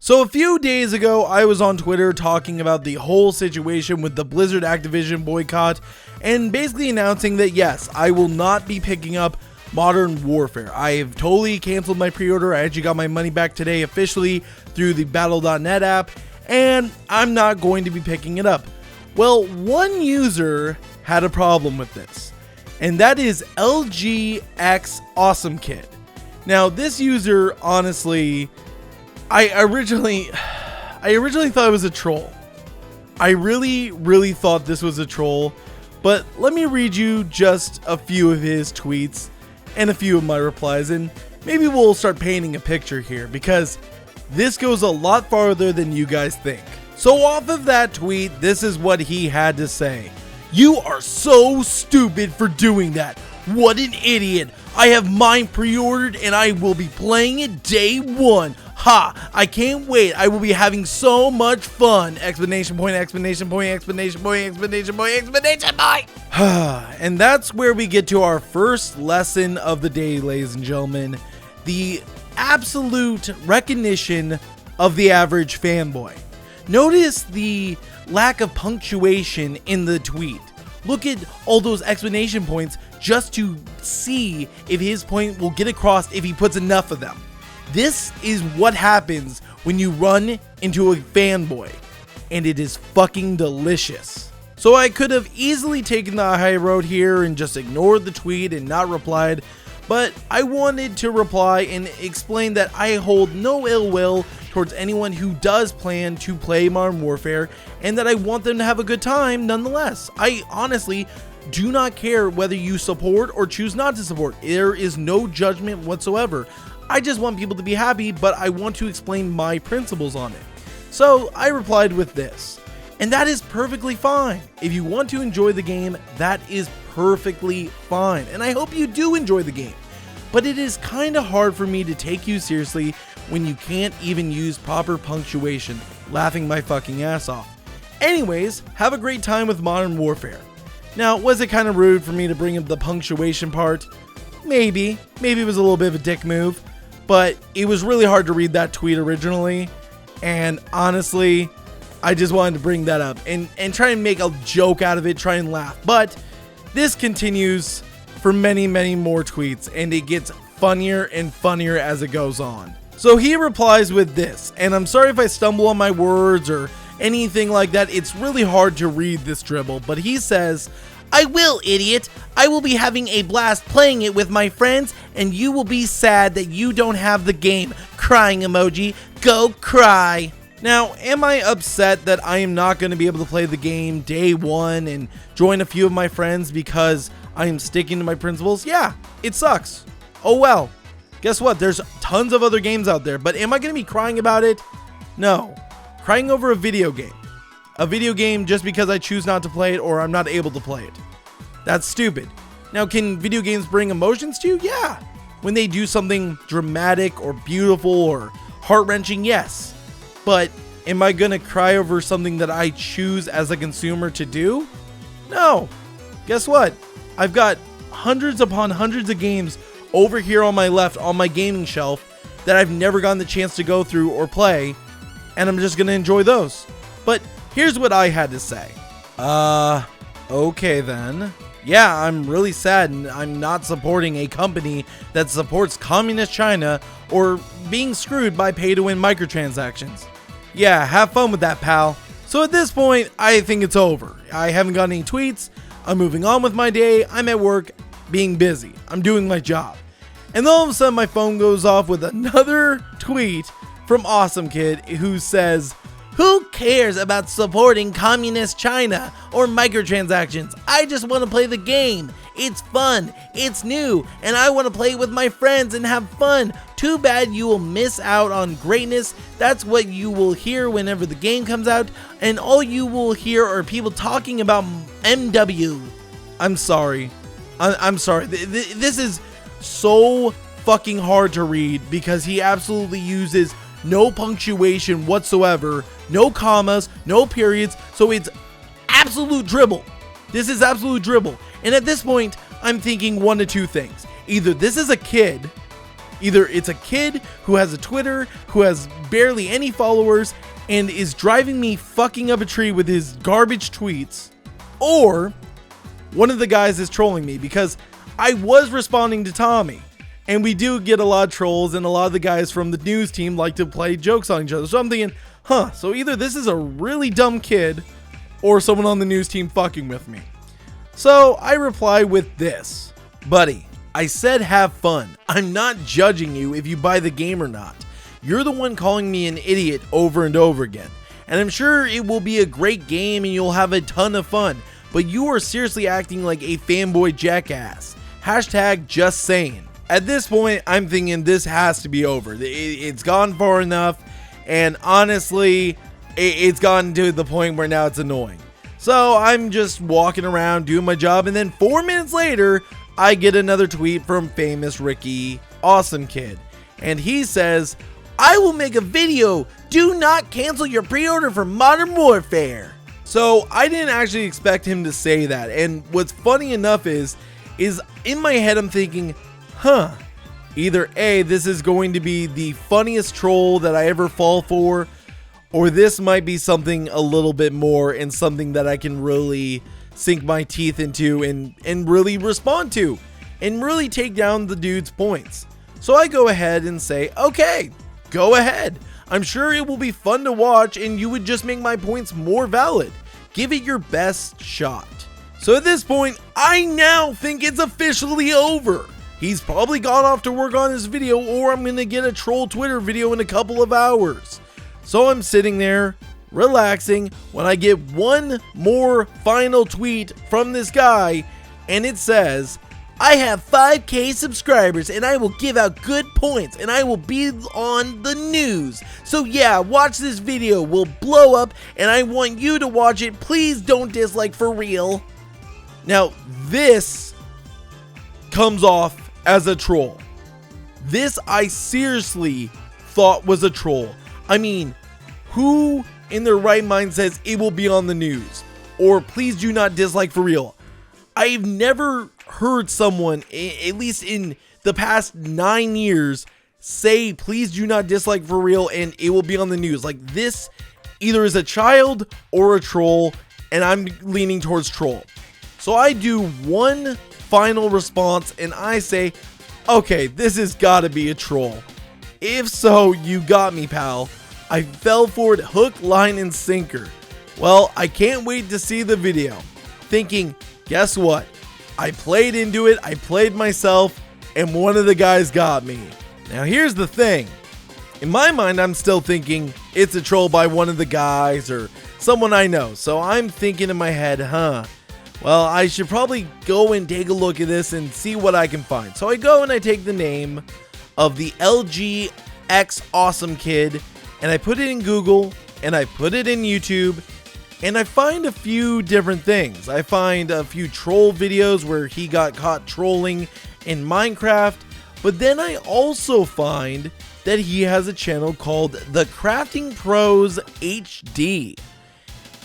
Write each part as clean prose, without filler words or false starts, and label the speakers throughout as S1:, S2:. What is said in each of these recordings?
S1: So a few days ago, I was on Twitter talking about the whole situation with the Blizzard Activision boycott and basically announcing that yes, I will not be picking up Modern Warfare. I have totally canceled my pre-order. I actually got my money back today officially through the Battle.net app, and I'm not going to be picking it up. Well, one user had a problem with this, and that is LGX Awesome Kid. Now, this user, honestly, I originally thought it was a troll. I really thought this was a troll, but let me read you just a few of his tweets and a few of my replies, and maybe we'll start painting a picture here, because this goes a lot farther than you guys think. So off of that tweet, this is what he had to say. "You are so stupid for doing that. What an idiot. I have mine pre-ordered and I will be playing it day one. Ha, I can't wait. I will be having so much fun. Exclamation point, exclamation point, exclamation point, exclamation point, exclamation point." And that's where we get to our first lesson of the day, ladies and gentlemen. The absolute recognition of the average fanboy. Notice the lack of punctuation in the tweet. Look at all those exclamation points just to see if his point will get across if he puts enough of them. This is what happens when you run into a fanboy, and it is fucking delicious. So I could have easily taken the high road here and just ignored the tweet and not replied, but I wanted to reply and explain that I hold no ill will towards anyone who does plan to play Modern Warfare, and that I want them to have a good time nonetheless. I honestly do not care whether you support or choose not to support. There is no judgment whatsoever. I just want people to be happy, but I want to explain my principles on it. So I replied with this, and that is perfectly fine. If you want to enjoy the game, that is perfectly fine, and I hope you do enjoy the game. But it is kind of hard for me to take you seriously when you can't even use proper punctuation, laughing my fucking ass off. Anyways, have a great time with Modern Warfare. Now, was it kind of rude for me to bring up the punctuation part? Maybe it was a little bit of a dick move, but it was really hard to read that tweet originally, and honestly, I just wanted to bring that up and try and make a joke out of it, try and laugh. But this continues for many more tweets, and it gets funnier and funnier as it goes on. So he replies with this, and I'm sorry if I stumble on my words or anything like that. It's really hard to read this dribble, but he says, "I will, idiot. I will be having a blast playing it with my friends, and you will be sad that you don't have the game. Crying emoji. Go cry." Now, am I upset that I am not going to be able to play the game day one and join a few of my friends because I am sticking to my principles? Yeah, it sucks. Oh well. Guess what? There's tons of other games out there, but am I going to be crying about it? No. Crying over a video game. A video game just because I choose not to play it or I'm not able to play it. That's stupid. Now, can video games bring emotions to you? Yeah. When they do something dramatic or beautiful or heart-wrenching, yes. But am I going to cry over something that I choose as a consumer to do? No. Guess what? I've got hundreds upon hundreds of games over here on my left on my gaming shelf that I've never gotten the chance to go through or play, and I'm just going to enjoy those. But here's what I had to say. Okay then. Yeah, I'm really sad and I'm not supporting a company that supports communist China or being screwed by pay-to-win microtransactions. Yeah, have fun with that, pal. So at this point, I think it's over. I haven't got any tweets. I'm moving on with my day. I'm at work being busy. I'm doing my job. And then all of a sudden my phone goes off with another tweet from Awesome Kid who says, "Who cares about supporting communist China or microtransactions? I just want to play the game. It's fun, it's new, and I want to play with my friends and have fun. Too bad you will miss out on greatness. That's what you will hear whenever the game comes out, and all you will hear are people talking about MW. I'm sorry. I'm sorry. This is so fucking hard to read because he absolutely uses no punctuation whatsoever, no commas, no periods, so it's absolute dribble. This is absolute dribble. And at this point, I'm thinking one of two things. Either this is a kid, Either it's a kid who has a Twitter, who has barely any followers, and is driving me fucking up a tree with his garbage tweets, or one of the guys is trolling me, because I was responding to Tommy. And we do get a lot of trolls, and a lot of the guys from the news team like to play jokes on each other. So I'm thinking, so either this is a really dumb kid, or someone on the news team fucking with me. So I reply with this: buddy, I said have fun. I'm not judging you if you buy the game or not. You're the one calling me an idiot over and over again. And I'm sure it will be a great game and you'll have a ton of fun. But you are seriously acting like a fanboy jackass. Hashtag just saying. At this point, I'm thinking this has to be over. It's gone far enough. And honestly, it's gotten to the point where now it's annoying. So I'm just walking around doing my job. And then 4 minutes later, I get another tweet from famous Ricky, awesome kid. And he says, I will make a video. Do not cancel your pre-order for Modern Warfare. So I didn't actually expect him to say that. And what's funny enough is in my head I'm thinking, either A, this is going to be the funniest troll that I ever fall for, or this might be something a little bit more and something that I can really sink my teeth into and really respond to and really take down the dude's points. So I go ahead and say, okay, go ahead. I'm sure it will be fun to watch and you would just make my points more valid. Give it your best shot. So at this point, I now think it's officially over. He's probably gone off to work on his video, or I'm gonna get a troll Twitter video in a couple of hours. So I'm sitting there relaxing when I get one more final tweet from this guy, and it says, I have 5k subscribers and I will give out good points and I will be on the news. So yeah, watch this video, will blow up and I want you to watch it. Please don't dislike for real. Now this comes off as a troll. This I seriously thought was a troll. I mean, who in their right mind says it will be on the news? Or please do not dislike for real. I've never heard someone, at least in the past 9 years, say please do not dislike for real and it will be on the news. Like, this either is a child or a troll, and I'm leaning towards troll. So I do one final response and I say, okay, this has got to be a troll. If so, you got me, pal. I fell for it hook, line, and sinker. Well, I can't wait to see the video. Thinking, guess what? I played into it, I played myself, and one of the guys got me. Now here's the thing. In my mind, I'm still thinking it's a troll by one of the guys or someone I know. So I'm thinking in my head, well, I should probably go and take a look at this and see what I can find. So I go and I take the name of the LGX Awesome Kid, and I put it in Google, and I put it in YouTube, and I find a few different things. I find a few troll videos where he got caught trolling in Minecraft, but then I also find that he has a channel called The Crafting Pros HD.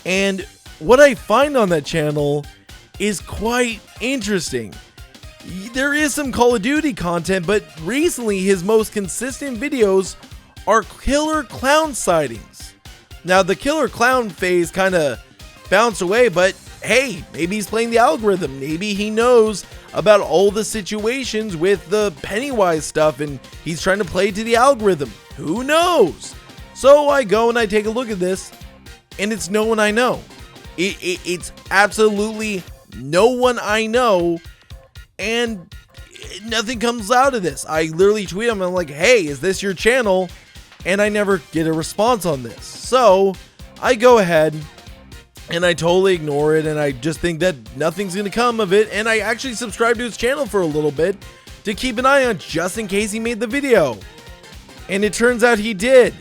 S1: And what I find on that channel is quite interesting. There is some Call of Duty content, but recently his most consistent videos are killer clown sightings. Now the killer clown phase kind of bounced away, but hey, maybe he's playing the algorithm. Maybe he knows about all the situations with the Pennywise stuff and he's trying to play to the algorithm. Who knows? So I go and I take a look at this, and it's no one I know. It's absolutely no one I know, and nothing comes out of this. I literally tweet him and I'm like, hey, is this your channel? And I never get a response on this. So I go ahead and I totally ignore it, and I just think that nothing's gonna come of it, and I actually subscribed to his channel for a little bit to keep an eye on just in case he made the video. And it turns out he did.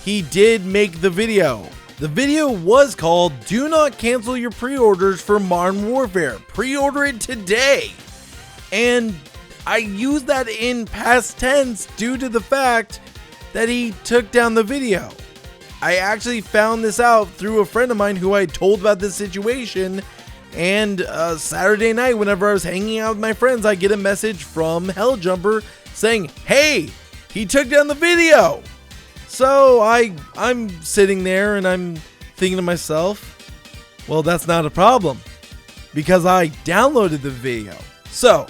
S1: He did make the video. The video was called Do Not Cancel Your Pre-Orders for Modern Warfare. Pre-order it today. And I use that in past tense due to the fact that he took down the video. I actually found this out through a friend of mine who I told about this situation, and Saturday night whenever I was hanging out with my friends, I get a message from Helljumper saying, hey, he took down the video. So I'm sitting there and I'm thinking to myself, well, that's not a problem because I downloaded the video. So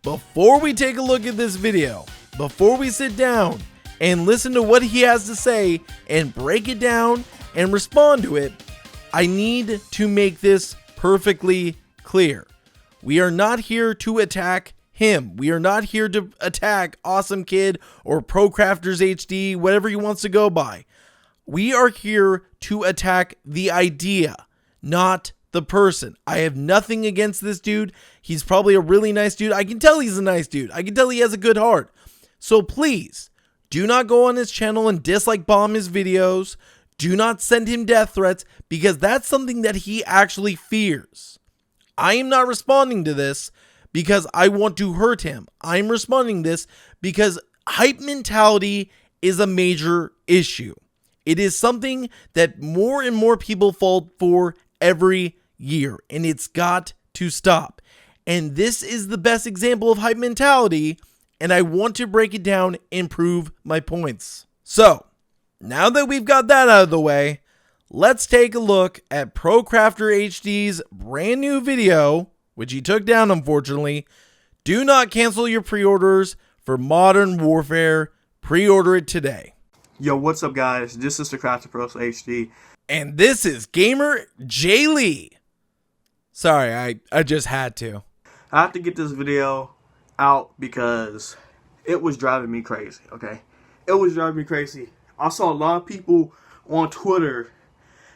S1: before we take a look at this video, before we sit down and listen to what he has to say and break it down and respond to it, I need to make this perfectly clear. We are not here to attack him. We are not here to attack Awesome Kid or ProCrafters HD, whatever he wants to go by. We are here to attack the idea, not the person. I have nothing against this dude. He's probably a really nice dude. I can tell he's a nice dude. I can tell he has a good heart. So please, do not go on his channel and dislike bomb his videos. Do not send him death threats because that's something that he actually fears. I am not responding to this because I want to hurt him. I'm responding this because hype mentality is a major issue. It is something that more and more people fall for every year, and it's got to stop. And this is the best example of hype mentality, and I want to break it down and prove my points. So, now that we've got that out of the way, let's take a look at ProCrafter HD's brand new video, which he took down unfortunately. Do not cancel your pre-orders for Modern Warfare. Pre-order it today.
S2: Yo, what's up guys? This is the Crafter Pros HD.
S1: And this is GamerJlee. Sorry, I just had to.
S2: I have to get this video out because it was driving me crazy, okay? It was driving me crazy. I saw a lot of people on Twitter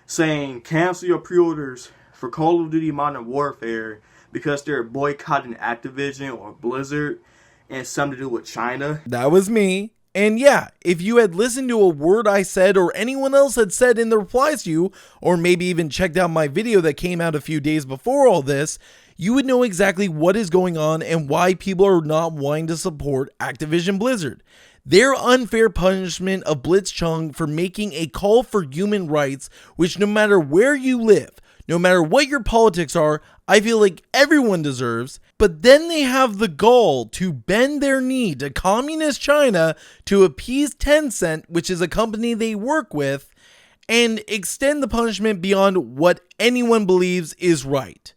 S2: saying cancel your pre-orders for Call of Duty Modern Warfare because they're boycotting Activision or Blizzard and something to do with China.
S1: That was me. And yeah, if you had listened to a word I said or anyone else had said in the replies to you, or maybe even checked out my video that came out a few days before all this, you would know exactly what is going on and why people are not wanting to support Activision Blizzard. Their unfair punishment of Blitzchung for making a call for human rights, which no matter where you live, no matter what your politics are, I feel like everyone deserves, but then they have the gall to bend their knee to communist China to appease Tencent, which is a company they work with, and extend the punishment beyond what anyone believes is right.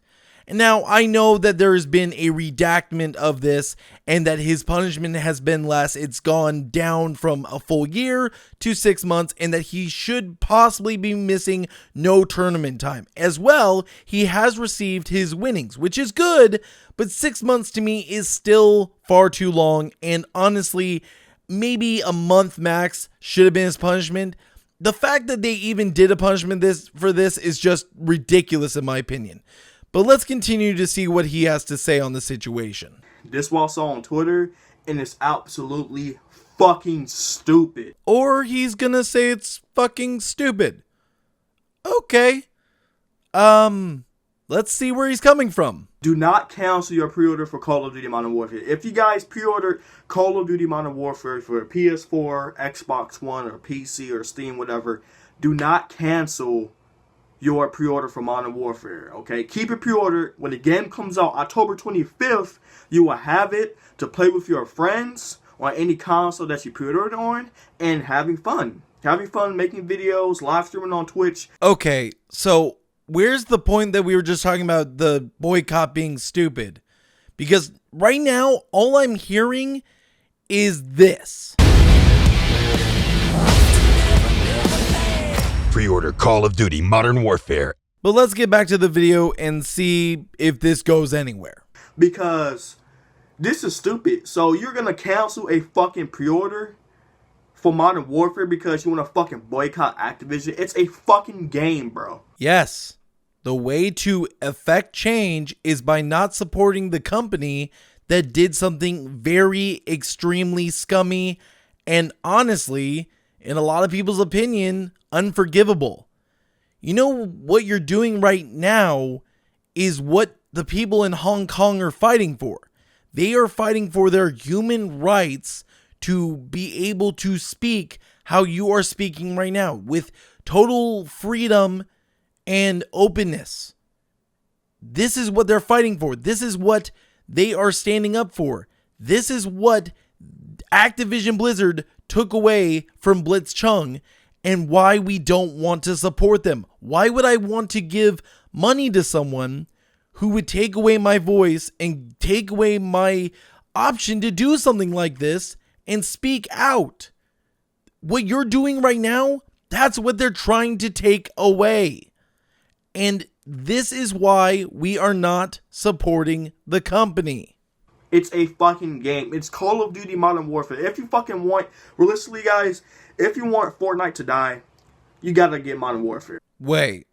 S1: And now I know that there has been a redactment of this and that his punishment has been less. It's gone down from a full year to 6 months, and that he should possibly be missing no tournament time. As well, he has received his winnings, which is good, but 6 months to me is still far too long, and honestly, maybe a month max should have been his punishment. The fact that they even did a punishment for this is just ridiculous in my opinion. But let's continue to see what he has to say on the situation.
S2: This was on Twitter, and it's absolutely fucking stupid.
S1: Or he's gonna say it's fucking stupid. Okay. Let's see where he's coming from.
S2: Do not cancel your pre-order for Call of Duty Modern Warfare. If you guys pre-ordered Call of Duty Modern Warfare for PS4, Xbox One, or PC, or Steam, whatever, do not cancel your pre-order for Modern Warfare, okay? Keep it pre-ordered. When the game comes out October 25th, you will have it to play with your friends on any console that you pre-ordered on and having fun. Having fun making videos, live streaming on Twitch.
S1: Okay, so where's the point that we were just talking about the boycott being stupid? Because right now, all I'm hearing is this.
S3: Pre-order Call of Duty Modern Warfare.
S1: But let's get back to the video and see if this goes anywhere.
S2: Because this is stupid. So you're going to cancel a fucking pre-order for Modern Warfare because you want to fucking boycott Activision? It's a fucking game, bro.
S1: Yes. The way to affect change is by not supporting the company that did something very extremely scummy and honestly, in a lot of people's opinion, unforgivable. You know what you're doing right now is what the people in Hong Kong are fighting for. They are fighting for their human rights to be able to speak how you are speaking right now with total freedom and openness. This is what they're fighting for. This is what they are standing up for. This is what Activision Blizzard took away from Blitzchung and why we don't want to support them. Why would I want to give money to someone who would take away my voice and take away my option to do something like this and speak out? What you're doing right now, that's what they're trying to take away. And this is why we are not supporting the company.
S2: It's a fucking game. It's Call of Duty Modern Warfare. If you fucking want, realistically guys, if you want Fortnite to die, you gotta get Modern Warfare.
S1: Wait,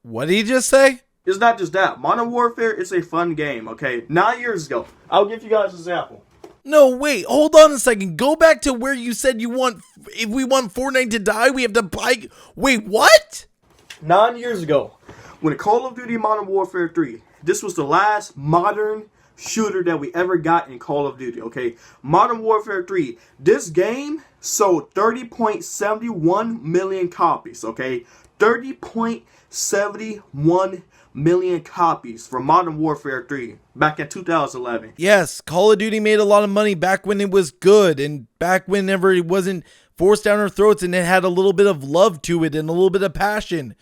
S1: what did he just say?
S2: It's not just that. Modern Warfare is a fun game, okay? 9 years ago. I'll give you guys an example.
S1: No, wait, hold on a second. Go back to where you said if we want Fortnite to die, we have to buy. Wait, what?
S2: 9 years ago, when Call of Duty Modern Warfare 3, this was the last modern shooter that we ever got in Call of Duty, okay? Modern Warfare 3, this game sold 30.71 million copies, okay? 30.71 million copies for Modern Warfare 3 back in 2011.
S1: Yes, Call of Duty made a lot of money back when it was good and back whenever it wasn't forced down our throats and it had a little bit of love to it and a little bit of passion.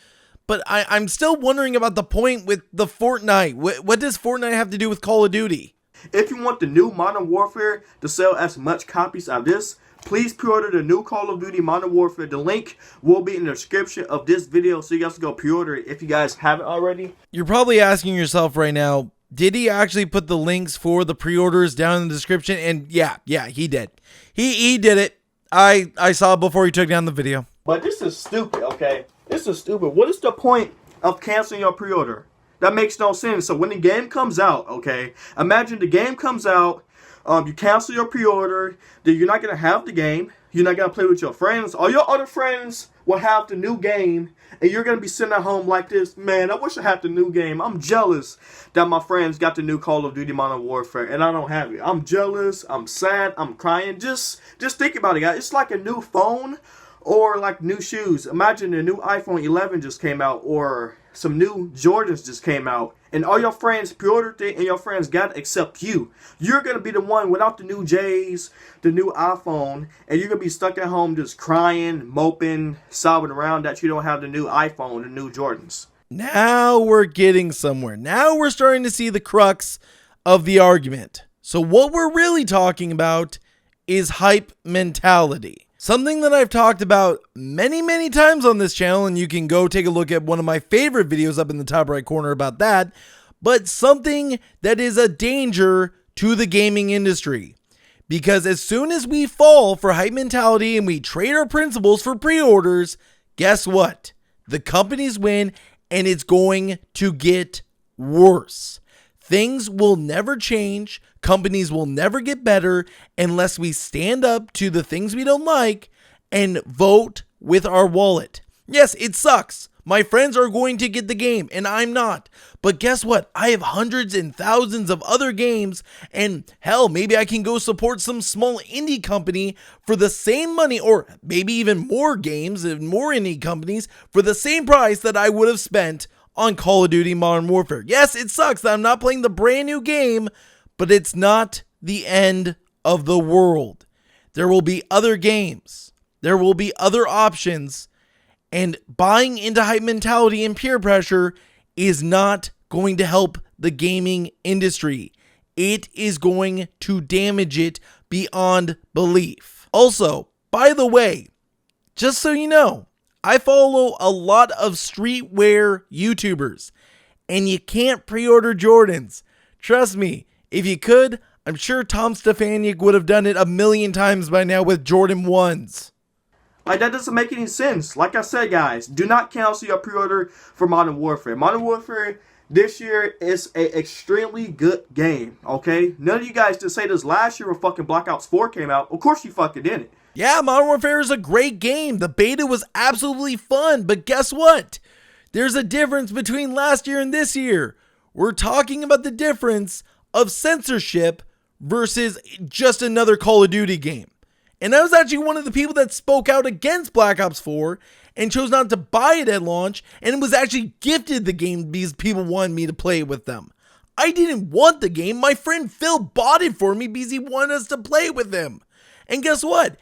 S1: But I'm still wondering about the point with the Fortnite. What does Fortnite have to do with Call of Duty?
S2: If you want the new Modern Warfare to sell as much copies of this, please pre-order the new Call of Duty Modern Warfare. The link will be in the description of this video, so you guys can go pre-order it if you guys haven't already.
S1: You're probably asking yourself right now, did he actually put the links for the pre-orders down in the description? And yeah, he did. He did it. I saw it before he took down the video.
S2: But this is stupid, okay? This is stupid. What is the point of canceling your pre-order? That makes no sense. So when the game comes out, okay, imagine the game comes out, you cancel your pre-order, then you're not going to have the game, you're not going to play with your friends, all your other friends will have the new game, and you're going to be sitting at home like this, man, I wish I had the new game. I'm jealous that my friends got the new Call of Duty Modern Warfare, and I don't have it. I'm jealous, I'm sad, I'm crying. Just think about it, guys. It's like a new phone or like new shoes. Imagine the new iPhone 11 just came out, or some new Jordans just came out, and all your friends pre-ordered it and your friends got it except you. You're going to be the one without the new J's, the new iPhone, and you're going to be stuck at home just crying, moping, sobbing around that you don't have the new iPhone, the new Jordans.
S1: Now we're getting somewhere. Now we're starting to see the crux of the argument. So what we're really talking about is hype mentality. Something that I've talked about many times on this channel, and you can go take a look at one of my favorite videos up in the top right corner about that, but something that is a danger to the gaming industry. Because as soon as we fall for hype mentality and we trade our principles for pre-orders, guess what? The companies win, and it's going to get worse. Things will never change. Companies will never get better unless we stand up to the things we don't like and vote with our wallet. Yes, it sucks. My friends are going to get the game and I'm not. But guess what? I have hundreds and thousands of other games, and hell, maybe I can go support some small indie company for the same money, or maybe even more games and more indie companies for the same price that I would have spent on Call of Duty Modern Warfare. Yes, it sucks that I'm not playing the brand new game, but it's not the end of the world. There will be other games. There will be other options. And buying into hype mentality and peer pressure is not going to help the gaming industry. It is going to damage it beyond belief. Also, by the way, just so you know, I follow a lot of streetwear YouTubers, and you can't pre-order Jordans. Trust me, if you could, I'm sure Tom Stefaniak would have done it a million times by now with Jordan 1s.
S2: Like, that doesn't make any sense. Like I said, guys, do not cancel your pre-order for Modern Warfare. Modern Warfare this year is an extremely good game, okay? None of you guys did say this last year when fucking Black Ops 4 came out. Of course you fucking didn't.
S1: Yeah, Modern Warfare is a great game. The beta was absolutely fun, but guess what? There's a difference between last year and this year. We're talking about the difference of censorship versus just another Call of Duty game. And I was actually one of the people that spoke out against Black Ops 4 and chose not to buy it at launch, and was actually gifted the game because people wanted me to play it with them. I didn't want the game. My friend Phil bought it for me because he wanted us to play it with him. And guess what?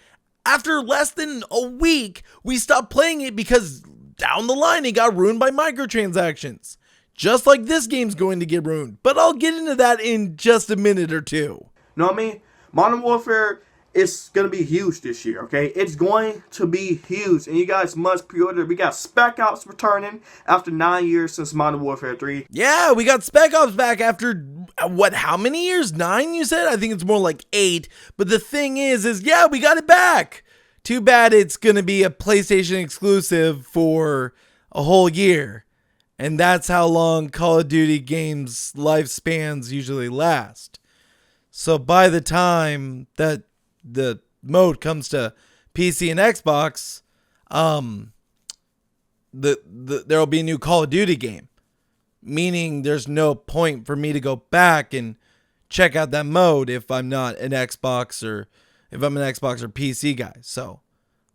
S1: After less than a week, we stopped playing it because down the line it got ruined by microtransactions. Just like this game's going to get ruined. But I'll get into that in just a minute or two.
S2: Know what I mean? Modern Warfare is going to be huge this year, okay? It's going to be huge, and you guys must pre-order. We got Spec Ops returning after 9 years since Modern Warfare 3.
S1: Yeah, we got Spec Ops back after, how many years? 9, you said? I think it's more like 8. But the thing is yeah, we got it back. Too bad it's going to be a PlayStation exclusive for a whole year. And that's how long Call of Duty games' lifespans usually last. So by the time that the mode comes to PC and Xbox, there'll be a new Call of Duty game. Meaning there's no point for me to go back and check out that mode if I'm not an Xbox or PC guy. So,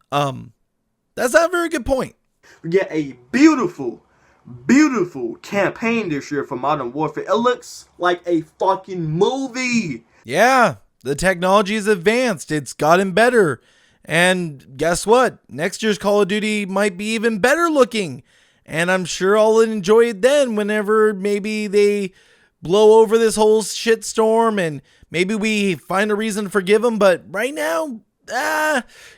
S1: that's not a very good point.
S2: We get a beautiful campaign this year for Modern Warfare. It looks like a fucking movie.
S1: Yeah, the technology is advanced. It's gotten better. And guess what? Next year's Call of Duty might be even better looking. And I'm sure I'll enjoy it then whenever maybe they blow over this whole shitstorm and maybe we find a reason to forgive them. But right now,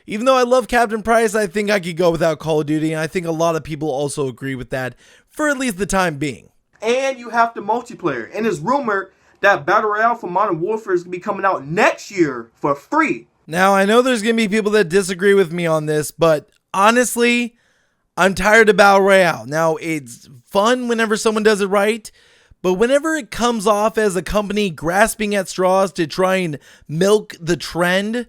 S1: even though I love Captain Price, I think I could go without Call of Duty. And I think a lot of people also agree with that for at least the time being.
S2: And you have the multiplayer. And it's rumored that Battle Royale for Modern Warfare is going to be coming out next year for free.
S1: Now, I know there's going to be people that disagree with me on this, but honestly, I'm tired of Battle Royale. Now, it's fun whenever someone does it right, but whenever it comes off as a company grasping at straws to try and milk the trend,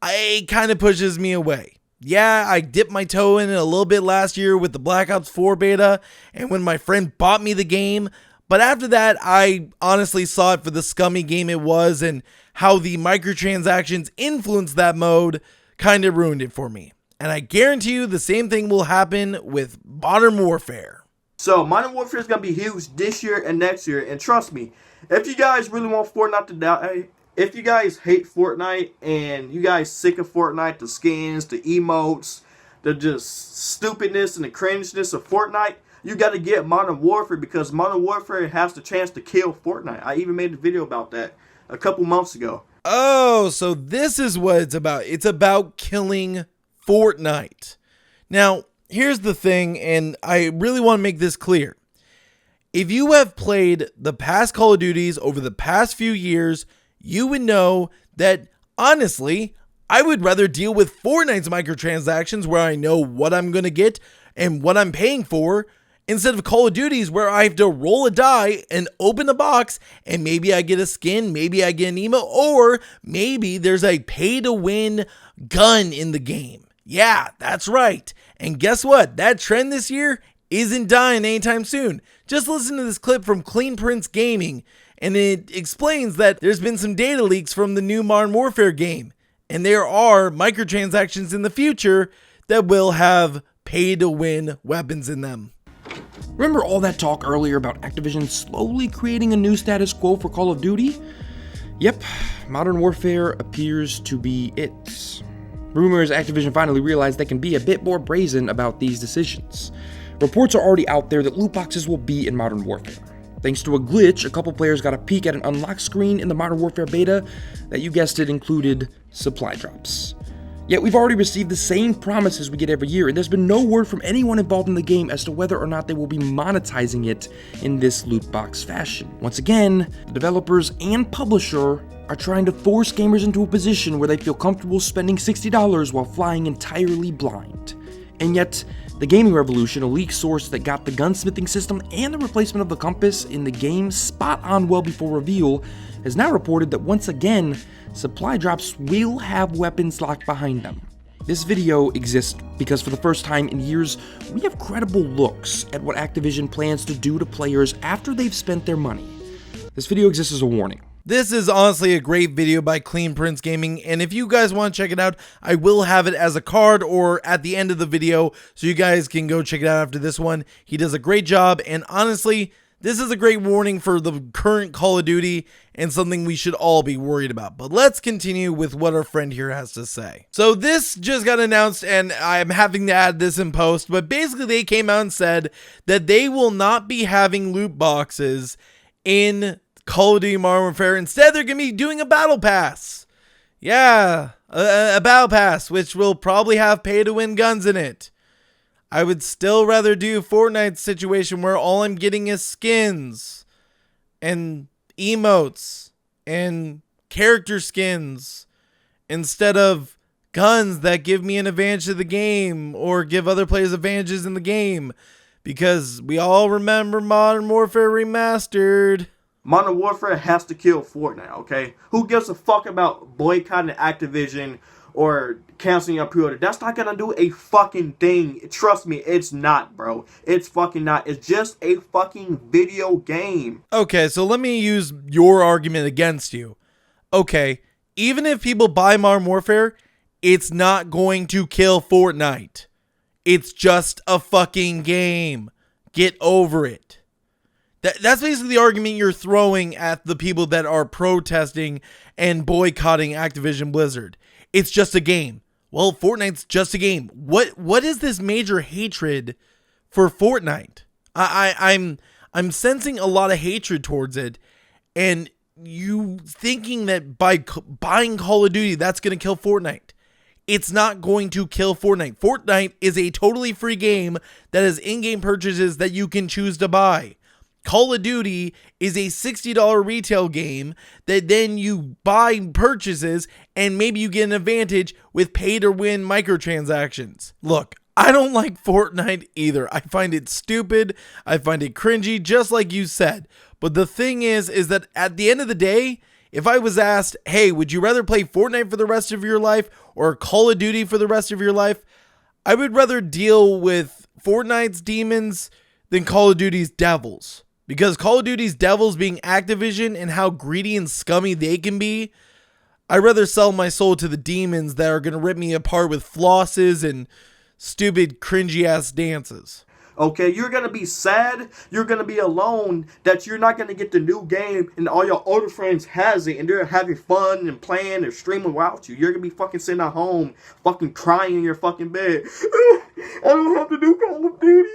S1: it kind of pushes me away. Yeah, I dipped my toe in it a little bit last year with the Black Ops 4 beta, and when my friend bought me the game, but after that, I honestly saw it for the scummy game it was, and how the microtransactions influenced that mode kind of ruined it for me. And I guarantee you the same thing will happen with Modern Warfare.
S2: So, Modern Warfare is going to be huge this year and next year. And trust me, if you guys really want Fortnite to die, if you guys hate Fortnite and you guys sick of Fortnite, the skins, the emotes, the just stupidness and the cringeness of Fortnite, you got to get Modern Warfare because Modern Warfare has the chance to kill Fortnite. I even made a video about that a couple months ago.
S1: Oh, so this is what it's about. It's about killing Fortnite. Now, here's the thing, and I really want to make this clear. If you have played the past Call of Duties over the past few years, you would know that, honestly, I would rather deal with Fortnite's microtransactions where I know what I'm going to get and what I'm paying for, instead of Call of Duties where I have to roll a die and open a box and maybe I get a skin, maybe I get an emote, or maybe there's a pay-to-win gun in the game. Yeah, that's right. And guess what? That trend this year isn't dying anytime soon. Just listen to this clip from Clean Prince Gaming, and it explains that there's been some data leaks from the new Modern Warfare game, and there are microtransactions in the future that will have pay-to-win weapons in them.
S4: Remember all that talk earlier about Activision slowly creating a new status quo for Call of Duty? Yep, Modern Warfare appears to be it. Rumors Activision finally realized they can be a bit more brazen about these decisions. Reports are already out there that loot boxes will be in Modern Warfare. Thanks to a glitch, a couple players got a peek at an unlocked screen in the Modern Warfare beta that, you guessed it, included supply drops. Yet we've already received the same promises we get every year, and there's been no word from anyone involved in the game as to whether or not they will be monetizing it in this loot box fashion. Once again, the developers and publisher are trying to force gamers into a position where they feel comfortable spending $60 while flying entirely blind. And yet, the Gaming Revolution, a leaked source that got the gunsmithing system and the replacement of the compass in the game spot on well before reveal, has now reported that once again, supply drops will have weapons locked behind them. This video exists because for the first time in years, we have credible looks at what Activision plans to do to players after they've spent their money. This video exists as a warning.
S1: This is honestly a great video by Clean Prince Gaming, and if you guys want to check it out, I will have it as a card or at the end of the video, so you guys can go check it out after this one. He does a great job, and honestly, This is a great warning for the current Call of Duty and something we should all be worried about. But let's continue with what our friend here has to say. So this just got announced, and I'm having to add this in post, but basically they came out and said that they will not be having loot boxes in Call of Duty Modern Warfare. Instead, they're going to be doing a battle pass. Yeah, a battle pass, which will probably have pay-to-win guns in it. I would still rather do Fortnite's situation where all I'm getting is skins and emotes and character skins instead of guns that give me an advantage to the game or give other players advantages in the game, because we all remember Modern Warfare Remastered.
S2: Modern Warfare has to kill Fortnite, okay? Who gives a fuck about boycotting Activision or canceling your pre-order? That's not gonna do a fucking thing. Trust me, it's not, bro. It's fucking not. It's just a fucking video game.
S1: Okay, so let me use your argument against you. Okay, even if people buy Modern Warfare, it's not going to kill Fortnite. It's just a fucking game. Get over it. That's basically the argument you're throwing at the people that are protesting and boycotting Activision Blizzard. It's just a game. Well, Fortnite's just a game. What is this major hatred for Fortnite? I'm sensing a lot of hatred towards it, and you thinking that by buying Call of Duty that's going to kill Fortnite. It's not going to kill Fortnite. Fortnite is a totally free game that has in-game purchases that you can choose to buy. Call of Duty is a $60 retail game that then you buy purchases and maybe you get an advantage with pay-to-win microtransactions. Look, I don't like Fortnite either. I find it stupid. I find it cringy, just like you said. But the thing is that at the end of the day, if I was asked, hey, would you rather play Fortnite for the rest of your life or Call of Duty for the rest of your life? I would rather deal with Fortnite's demons than Call of Duty's devils. Because Call of Duty's devils being Activision and how greedy and scummy they can be, I'd rather sell my soul to the demons that are going to rip me apart with flosses and stupid cringy ass dances.
S2: Okay, you're going to be sad, you're going to be alone, that you're not going to get the new game and all your older friends has it and they're having fun and playing and streaming without you. You're going to be fucking sitting at home, fucking crying in your fucking bed. I don't have to do Call of Duty.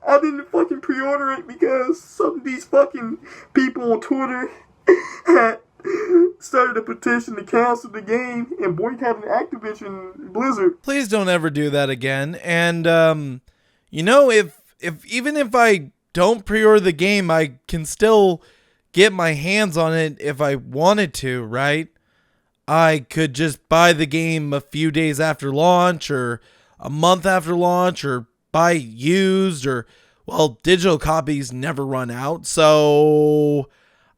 S2: I didn't fucking pre-order it because some of these fucking people on Twitter had started a petition to cancel the game and boycotting Activision Blizzard.
S1: Please don't ever do that again. And, you know, if even if I don't pre-order the game, I can still get my hands on it if I wanted to, right? I could just buy the game a few days after launch or a month after launch or buy used or, well, digital copies never run out. So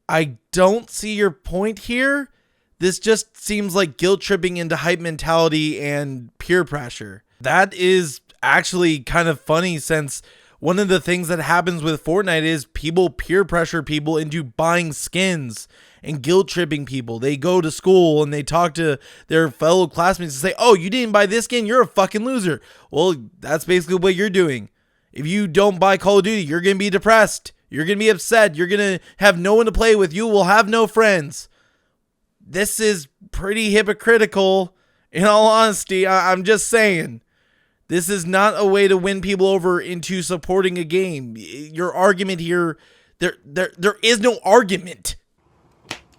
S1: I don't see your point here. This just seems like guilt tripping into hype mentality and peer pressure. That is actually kind of funny, since one of the things that happens with Fortnite is people peer pressure people into buying skins and guilt tripping people. They go to school and they talk to their fellow classmates and say, oh, you didn't buy this skin, you're a fucking loser. Well, that's basically what you're doing. If you don't buy Call of Duty, you're going to be depressed. You're going to be upset. You're going to have no one to play with. You will have no friends. This is pretty hypocritical. In all honesty, I'm just saying. This is not a way to win people over into supporting a game. Your argument here, there is no argument.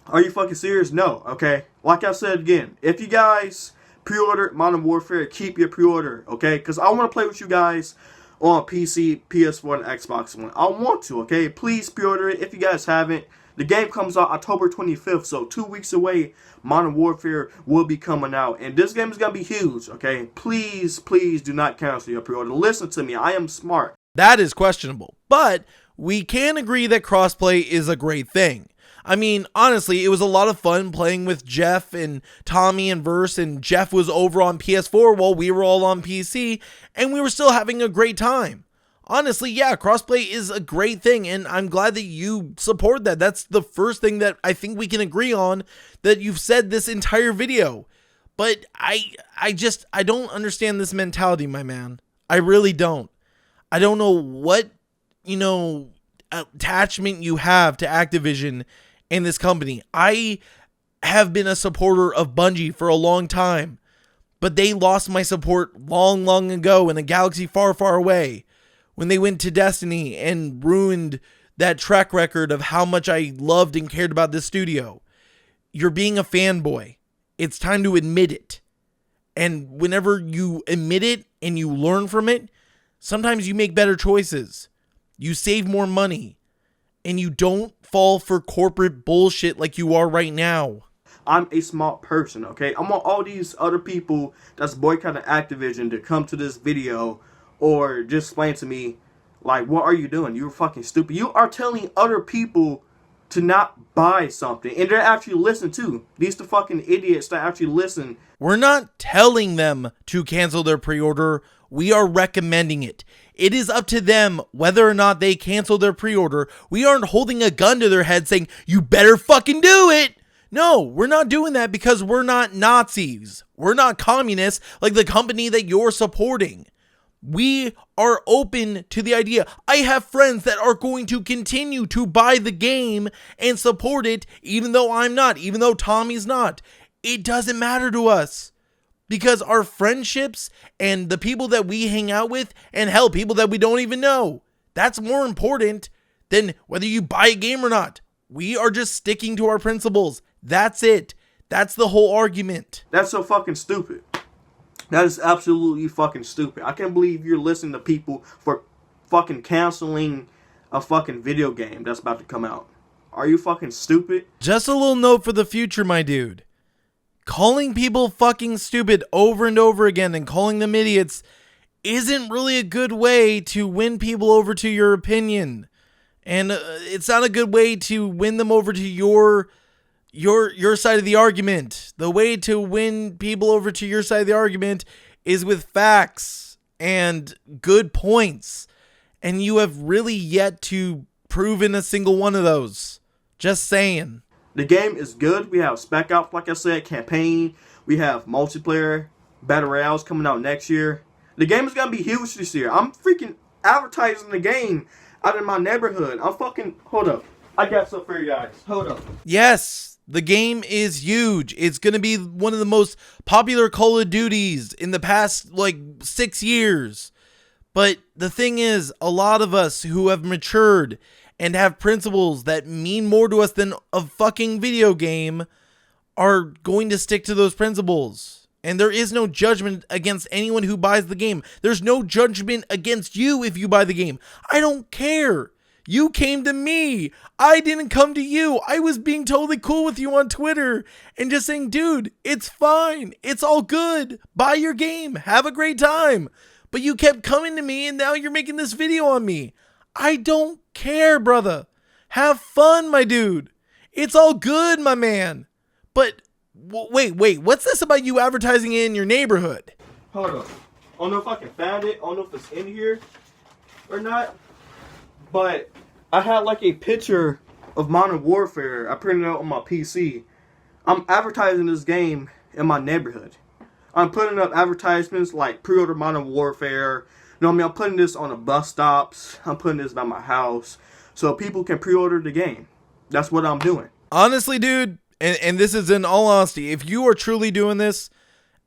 S2: Are you fucking serious? No, okay? Like I said again, if you guys pre-order Modern Warfare, keep your pre-order, okay? Because I want to play with you guys on PC, PS4, and Xbox One. I want to, okay? Please pre-order it if you guys haven't. The game comes out October 25th, so 2 weeks away, Modern Warfare will be coming out. And this game is going to be huge, okay? Please, please do not cancel your pre-order. Listen to me, I am smart.
S1: That is questionable, but we can agree that crossplay is a great thing. I mean, honestly, it was a lot of fun playing with Jeff and Tommy and Verse, and Jeff was over on PS4 while we were all on PC, and we were still having a great time. Honestly, yeah, crossplay is a great thing, and I'm glad that you support that. That's the first thing that I think we can agree on that you've said this entire video. But I don't understand this mentality, my man. I really don't. I don't know what, attachment you have to Activision and this company. I have been a supporter of Bungie for a long time, but they lost my support long ago in a galaxy far away when they went to Destiny and ruined that track record of how much I loved and cared about this studio. You're being a fanboy. It's time to admit it. And whenever you admit it and you learn from it, sometimes you make better choices. You save more money. And you don't fall for corporate bullshit like you are right now.
S2: I'm a smart person, okay? I want all these other people that's boycotting Activision to come to this video or just explain to me, like, what are you doing? You're fucking stupid. You are telling other people to not buy something, and they're actually listening too. These the fucking idiots that actually listen.
S1: We're not telling them to cancel their pre-order. We are recommending it. It is up to them whether or not they cancel their pre-order. We aren't holding a gun to their head saying, you better fucking do it. No, we're not doing that because we're not Nazis. We're not communists like the company that you're supporting. We are open to the idea. I have friends that are going to continue to buy the game and support it, even though I'm not, even though Tommy's not. It doesn't matter to us because our friendships and the people that we hang out with, and hell, people that we don't even know, that's more important than whether you buy a game or not. We are just sticking to our principles. That's it. That's the whole argument.
S2: That's so fucking stupid. That is absolutely fucking stupid. I can't believe you're listening to people for fucking canceling a fucking video game that's about to come out. Are you fucking stupid?
S1: Just a little note for the future, my dude. Calling people fucking stupid over and over again and calling them idiots isn't really a good way to win people over to your opinion. And it's not a good way to win them over to your side of the argument. The way to win people over to your side of the argument is with facts and good points. And you have really yet to prove in a single one of those. Just saying.
S2: The game is good. We have Spec Ops, like I said, campaign. We have multiplayer, Battle Royales coming out next year. The game is going to be huge this year. I'm freaking advertising the game out in my neighborhood. Hold up. I got something for you guys. Hold up.
S1: Yes, the game is huge. It's going to be one of the most popular Call of Duties in the past, 6 years. But the thing is, a lot of us who have matured and have principles that mean more to us than a fucking video game are going to stick to those principles. And there is no judgment against anyone who buys the game. There's no judgment against you if you buy the game. I don't care. You came to me. I didn't come to you. I was being totally cool with you on Twitter and just saying, dude, it's fine. It's all good. Buy your game. Have a great time. But you kept coming to me and now you're making this video on me. I don't care, brother. Have fun, my dude. It's all good, my man. But wait, what's this about you advertising in your neighborhood?
S2: Hold up. I don't know if I can find it. I don't know if it's in here or not. But I had a picture of Modern Warfare. I printed it out on my PC. I'm advertising this game in my neighborhood. I'm putting up advertisements like pre-order Modern Warfare. You know what I mean? I'm putting this on the bus stops. I'm putting this by my house so people can pre-order the game. That's what I'm doing.
S1: Honestly, dude, and this is in all honesty, if you are truly doing this,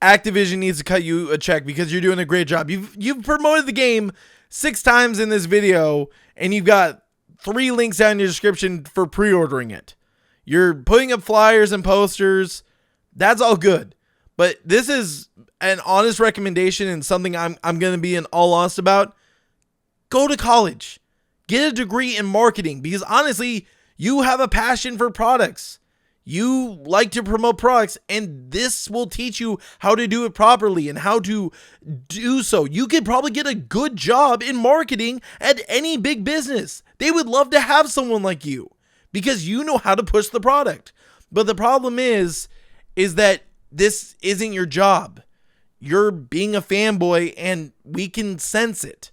S1: Activision needs to cut you a check because you're doing a great job. You've promoted the game 6 times in this video, and you've got 3 links down in your description for pre-ordering it. You're putting up flyers and posters. That's all good. But this is an honest recommendation and something I'm going to be in all honest about. Go to college. Get a degree in marketing because honestly, you have a passion for products. You like to promote products and this will teach you how to do it properly and how to do so. You could probably get a good job in marketing at any big business. They would love to have someone like you because you know how to push the product. But the problem is that this isn't your job. You're being a fanboy and we can sense it.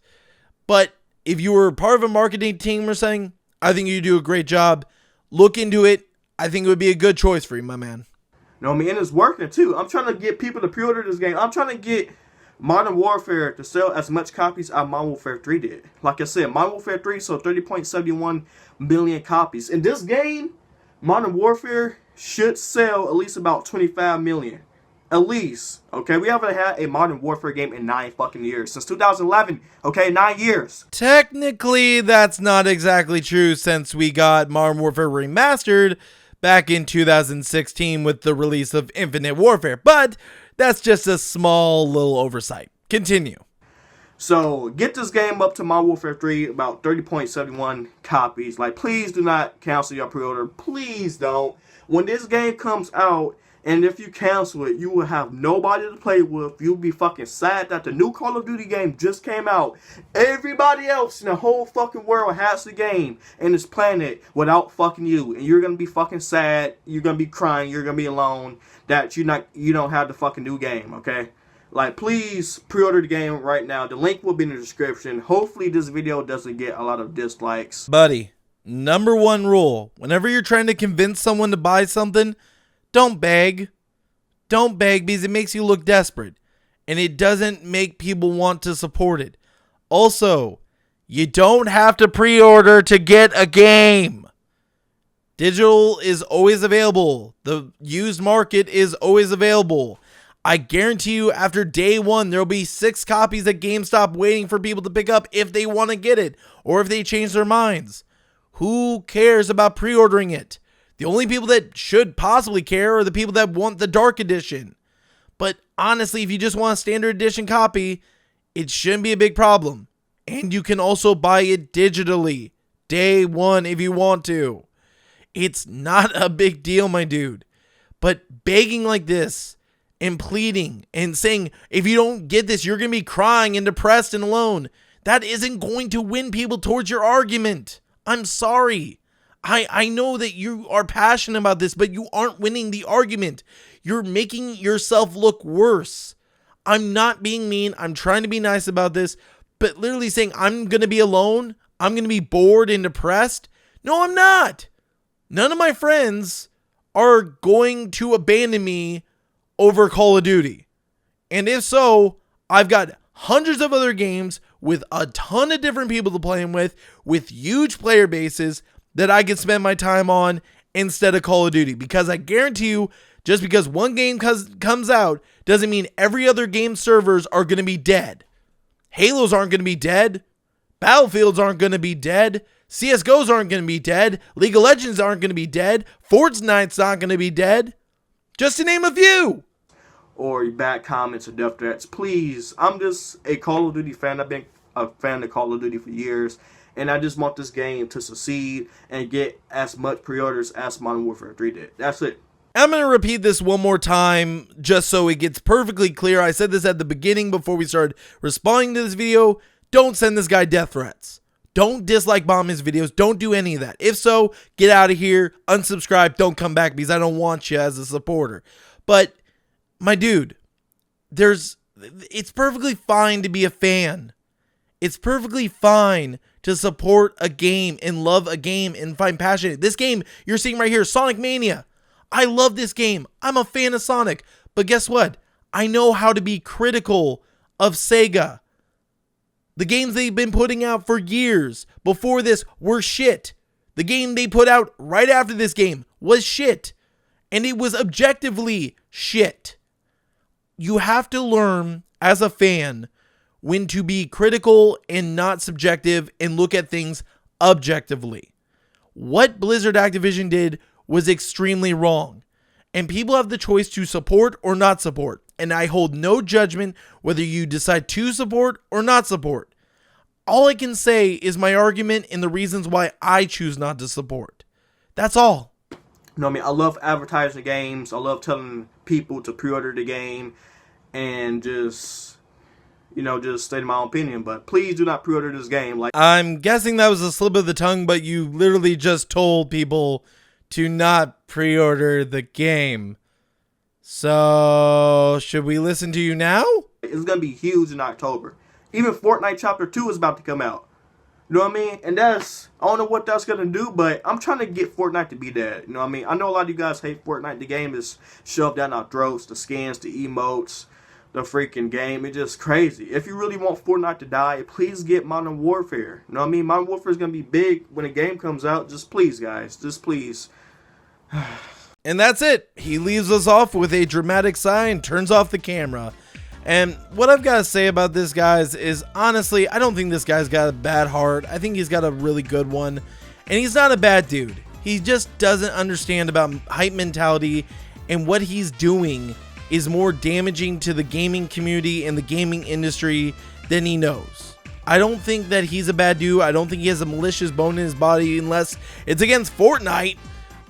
S1: But if you were part of a marketing team or something, I think you do a great job. Look into it. I think it would be a good choice for you, my man.
S2: No, I mean, and it's working too. I'm trying to get people to pre-order this game. I'm trying to get Modern Warfare to sell as much copies as Modern Warfare 3 did. Like I said, Modern Warfare 3 sold 30.71 million copies. In this game, Modern Warfare should sell at least about 25 million. At least. Okay, we haven't had a Modern Warfare game in 9 fucking years. Since 2011. Okay, 9 years.
S1: Technically, that's not exactly true since we got Modern Warfare Remastered back in 2016 with the release of Infinite Warfare. But that's just a small little oversight. Continue.
S2: So, get this game up to Modern Warfare 3, about 30.71 copies. Like, please do not cancel your pre-order. Please don't. When this game comes out, and if you cancel it, you will have nobody to play with. You'll be fucking sad that the new Call of Duty game just came out. Everybody else in the whole fucking world has the game and is playing it without fucking you. And you're gonna be fucking sad. You're gonna be crying. You're gonna be alone that you don't have the fucking new game, okay? Like, please pre-order the game right now. The link will be in the description. Hopefully this video doesn't get a lot of dislikes.
S1: Buddy, number one rule. Whenever you're trying to convince someone to buy something, don't beg. Don't beg because it makes you look desperate. And it doesn't make people want to support it. Also, you don't have to pre-order to get a game. Digital is always available. The used market is always available. I guarantee you after day one, there'll be 6 copies at GameStop waiting for people to pick up if they want to get it. Or if they change their minds. Who cares about pre-ordering it? The only people that should possibly care are the people that want the Dark Edition. But honestly, if you just want a standard edition copy, it shouldn't be a big problem. And you can also buy it digitally. Day one if you want to. It's not a big deal, my dude. But begging like this and pleading and saying, if you don't get this, you're going to be crying and depressed and alone. That isn't going to win people towards your argument. I'm sorry. I know that you are passionate about this, but you aren't winning the argument. You're making yourself look worse. I'm not being mean. I'm trying to be nice about this, but literally saying I'm going to be alone. I'm going to be bored and depressed. No, I'm not. None of my friends are going to abandon me over Call of Duty. And if so, I've got hundreds of other games with a ton of different people to play them with huge player bases that I can spend my time on instead of Call of Duty. Because I guarantee you, just because one game comes out doesn't mean every other game servers are going to be dead. Halos aren't going to be dead. Battlefields aren't going to be dead. CSGOs aren't going to be dead. League of Legends aren't going to be dead. Fortnite's not going to be dead. Just to name a few.
S2: Or bad comments or death threats. Please, I'm just a Call of Duty fan. I've been a fan of Call of Duty for years. And I just want this game to succeed and get as much pre-orders as Modern Warfare 3 did. That's it.
S1: I'm going to repeat this one more time just so it gets perfectly clear. I said this at the beginning before we started responding to this video. Don't send this guy death threats. Don't dislike bomb his videos. Don't do any of that. If so, get out of here. Unsubscribe. Don't come back because I don't want you as a supporter. But, my dude, it's perfectly fine to be a fan. It's perfectly fine to support a game and love a game and find passion. This game you're seeing right here, Sonic Mania. I love this game. I'm a fan of Sonic. But guess what? I know how to be critical of Sega. The games they've been putting out for years before this were shit. The game they put out right after this game was shit. And it was objectively shit. You have to learn as a fan when to be critical and not subjective and look at things objectively. What Blizzard Activision did was extremely wrong. And people have the choice to support or not support. And I hold no judgment whether you decide to support or not support. All I can say is my argument and the reasons why I choose not to support. That's all.
S2: You know what I mean? I love advertising games. I love telling people to pre-order the game and just stating my own opinion. But please do not pre-order this game. Like,
S1: I'm guessing that was a slip of the tongue, but you literally just told people to not pre-order the game. So, should we listen to you now?
S2: It's going to be huge in October. Even Fortnite Chapter 2 is about to come out. You know what I mean? And I don't know what that's going to do, but I'm trying to get Fortnite to be dead. You know what I mean? I know a lot of you guys hate Fortnite. The game is shoved down our throats. The skins, the emotes, the freaking game. It's just crazy. If you really want Fortnite to die, please get Modern Warfare. You know what I mean? Modern Warfare is going to be big when the game comes out. Just please, guys. Just please.
S1: And that's it. He leaves us off with a dramatic sigh and turns off the camera. And what I've got to say about this, guys, is honestly, I don't think this guy's got a bad heart. I think he's got a really good one. And he's not a bad dude. He just doesn't understand about hype mentality, and what he's doing is more damaging to the gaming community and the gaming industry than he knows. I don't think that he's a bad dude. I don't think he has a malicious bone in his body unless it's against Fortnite.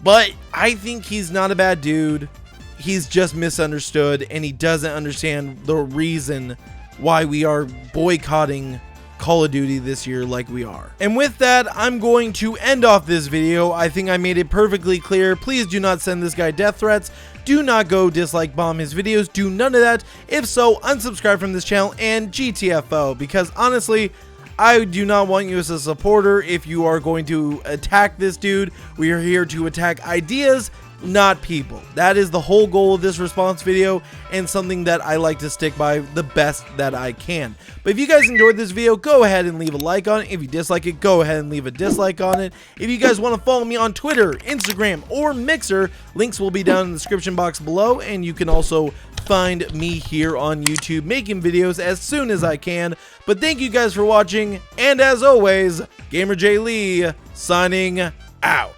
S1: But I think he's not a bad dude. He's just misunderstood, and he doesn't understand the reason why we are boycotting Call of Duty this year like we are. And with that, I'm going to end off this video. I think I made it perfectly clear. Please do not send this guy death threats. Do not go dislike bomb his videos. Do none of that. If so, unsubscribe from this channel and GTFO, because honestly, I do not want you as a supporter. If you are going to attack this dude, we are here to attack ideas, not people. That is the whole goal of this response video, and something that I like to stick by the best that I can. But if you guys enjoyed this video, go ahead and leave a like on it. If you dislike it, go ahead and leave a dislike on it. If you guys want to follow me on Twitter, Instagram, or Mixer, links will be down in the description box below, and you can also find me here on YouTube making videos as soon as I can. But thank you guys for watching, and as always, GamerJlee signing out.